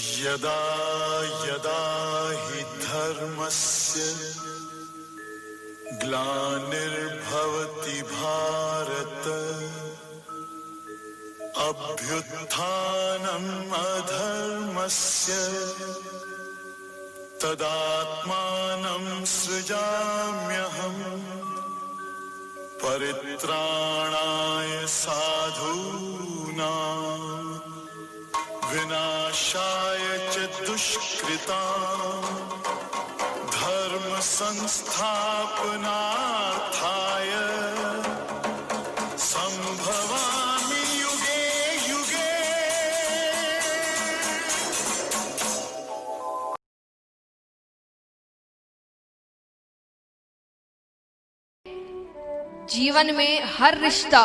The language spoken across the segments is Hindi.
यदा यदा हि धर्मस्य ग्लानिर्भवति भारत अभ्युत्थानम् अधर्मस्य तदात्मानं सृजाम्यहम् परित्राणाय साधूनां विनाशाय च दुष्कृतां धर्म संस्थापनार्थाय संभवामि युगे युगे। जीवन में हर रिश्ता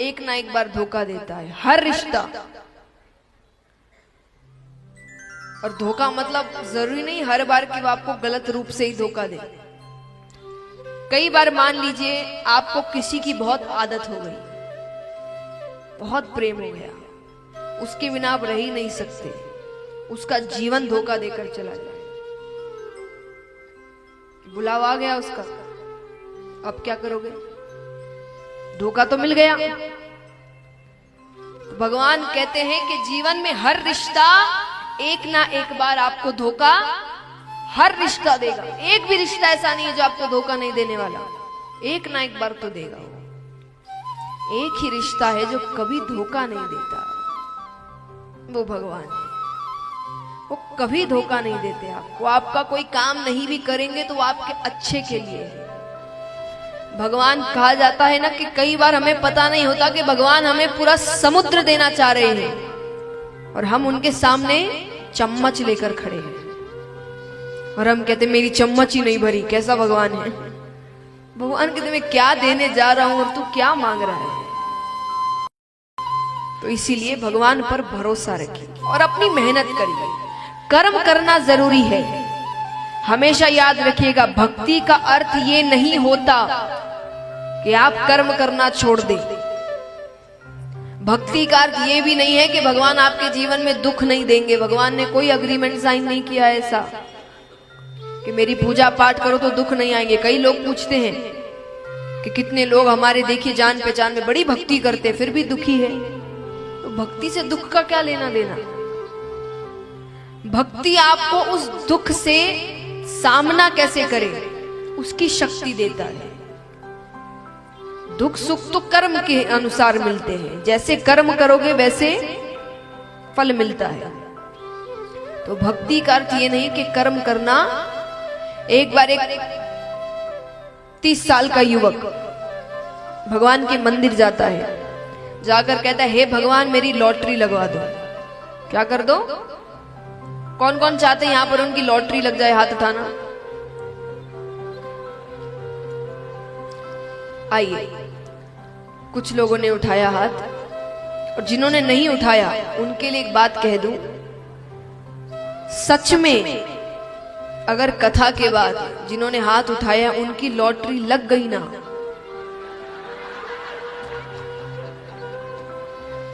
एक ना एक बार धोखा देता है, हर रिश्ता। और धोखा मतलब जरूरी नहीं हर बार कि वो आपको गलत रूप से ही धोखा दे। कई बार मान लीजिए आपको किसी की बहुत आदत हो गई, बहुत प्रेम हो गया, उसके बिना आप रह ही नहीं सकते, उसका जीवन धोखा देकर चला जाए, बुलावा आ गया उसका, अब क्या करोगे? धोखा तो मिल गया। तो भगवान कहते हैं कि जीवन में हर रिश्ता एक ना एक बार आपको धोखा, हर रिश्ता देगा। एक भी रिश्ता ऐसा नहीं है जो आपको धोखा नहीं देने वाला, एक ना एक बार तो देगा। वो एक ही रिश्ता है जो कभी धोखा नहीं देता, वो भगवान है। वो कभी धोखा नहीं देते आपको। आपका कोई काम नहीं भी करेंगे तो वो आपके अच्छे के लिए है। भगवान कहा जाता है ना कि कई बार हमें पता नहीं होता कि भगवान हमें पूरा समुद्र देना चाह रहे हैं और हम उनके सामने चम्मच लेकर खड़े हैं और हम कहते मेरी चम्मच ही नहीं भरी। कैसा भगवान है? भगवान कहते मैं क्या देने जा रहा हूं और तू क्या मांग रहा है? तो इसीलिए भगवान पर भरोसा रखिए और अपनी मेहनत करिए। कर्म करना जरूरी है। हमेशा याद रखिएगा, भक्ति का अर्थ ये नहीं होता कि आप कर्म करना छोड़ दें। भक्ति का अर्थ ये भी नहीं है कि भगवान आपके जीवन में दुख नहीं देंगे। भगवान ने कोई अग्रीमेंट साइन नहीं किया ऐसा कि मेरी पूजा पाठ करो तो दुख नहीं आएंगे। कई लोग पूछते हैं कि कितने लोग हमारे देखिए जान पहचान में बड़ी भक्ति करते फिर भी दुखी है। तो भक्ति से दुख का क्या लेना देना? भक्ति आपको उस दुख से सामना कैसे करे उसकी शक्ति देता है। दुख सुख तो कर्म के अनुसार मिलते हैं, जैसे कर्म करोगे वैसे फल मिलता है। तो भक्ति का अर्थ ये नहीं कि कर्म करना। एक बार एक 30 साल का युवक भगवान के मंदिर जाता है, जाकर कहता है हे भगवान मेरी लॉटरी लगवा दो। क्या कर दो? कौन कौन चाहते हैं यहां पर उनकी लॉटरी लग जाए? हाथ उठाना। आइए, कुछ लोगों ने उठाया हाथ और जिन्होंने नहीं उठाया उनके लिए एक बात कह दूं, सच में अगर कथा के बाद जिन्होंने हाथ उठाया उनकी लॉटरी लग गई ना,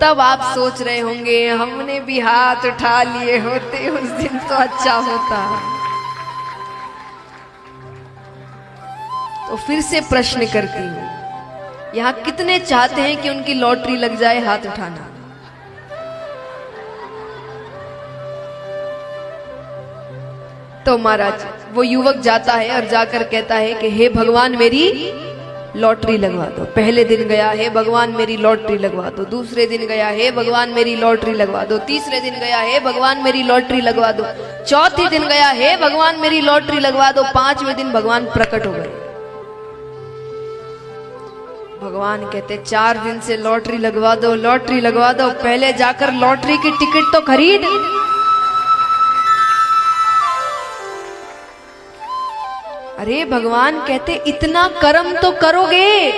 तब आप सोच रहे होंगे हमने भी हाथ उठा लिए होते उस दिन तो अच्छा होता। तो फिर से प्रश्न करती हूं, यहां कितने चाहते हैं कि उनकी लॉटरी लग जाए? हाथ उठाना। तो महाराज वो युवक जाता है और जाकर कहता है कि हे भगवान मेरी लॉटरी लगवा दो। पहले दिन गया, हे भगवान मेरी लॉटरी लगवा दो। दूसरे दिन गया, हे भगवान मेरी लॉटरी लगवा दो। तीसरे दिन गया, हे भगवान मेरी लॉटरी लगवा दो। चौथे दिन गया, हे भगवान मेरी लॉटरी लगवा दो। 5वें दिन भगवान प्रकट हो गए। भगवान कहते 4 दिन से लॉटरी लगवा दो, लॉटरी लगवा दो। पहले जाकर लॉटरी की टिकट तो खरीद। अरे भगवान कहते इतना कर्म तो करोगे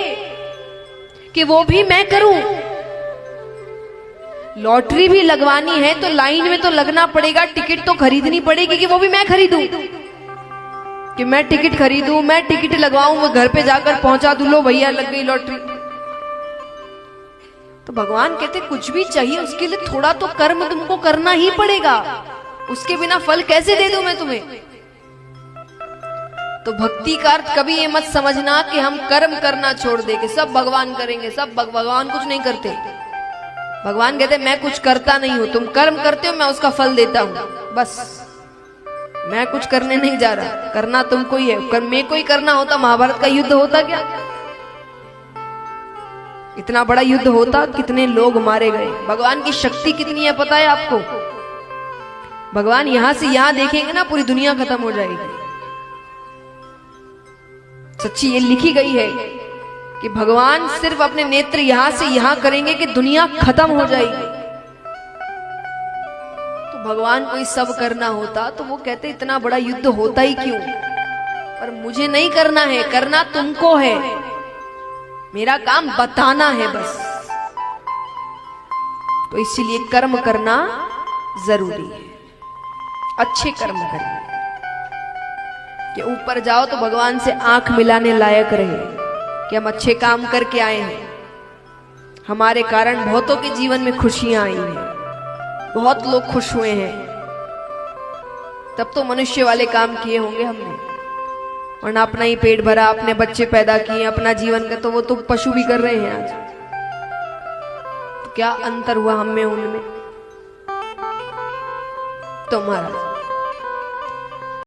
कि वो भी मैं करूं। लॉटरी भी लगवानी है तो लाइन में तो लगना पड़ेगा, टिकट तो खरीदनी पड़ेगी कि वो भी मैं खरीदूं। कि मैं टिकट खरीदूं, मैं टिकट लगवाऊं, वो घर पे जाकर पहुंचा दूं, लो भैया लग गई लॉटरी। तो भगवान कहते कुछ भी चाहिए उसके लिए थोड़ा तो कर्म तुमको करना ही पड़ेगा। उसके बिना फल कैसे दे दूं मैं तुम्हें? तो भक्ति का अर्थ कभी ये मत समझना कि हम कर्म करना छोड़ दे के सब भगवान करेंगे, सब भगवान कुछ नहीं करते। भगवान कहते मैं कुछ करता नहीं हूं, तुम कर्म करते हो, मैं उसका फल देता हूं, बस मैं कुछ करने नहीं जा रहा, करना तुमको ही है। मैं कोई करना होता महाभारत का युद्ध होता क्या? इतना बड़ा युद्ध होता, कितने लोग मारे गए। भगवान की शक्ति कितनी है पता है आपको? भगवान यहां से यहां देखेंगे ना, पूरी दुनिया खत्म हो जाएगी। सच्ची ये लिखी गई है कि भगवान सिर्फ अपने नेत्र यहां से यहां करेंगे कि दुनिया खत्म हो जाएगी। तो भगवान को सब करना होता तो वो कहते इतना बड़ा युद्ध होता ही क्यों? पर मुझे नहीं करना है, करना तुमको है, मेरा काम बताना है बस। तो इसीलिए कर्म करना जरूरी है, अच्छे कर्म करिए कि ऊपर जाओ तो भगवान से आंख मिलाने लायक रहे कि हम अच्छे काम करके आए हैं, हमारे कारण बहुतों के जीवन में खुशियां आई हैं, बहुत लोग खुश हुए हैं। तब तो मनुष्य वाले काम किए होंगे हमने, वरना अपना ही पेट भरा, अपने बच्चे पैदा किए, अपना जीवन का तो वो तो पशु भी कर रहे हैं आज। तो क्या अंतर हुआ हम में उनमें? तो महाराज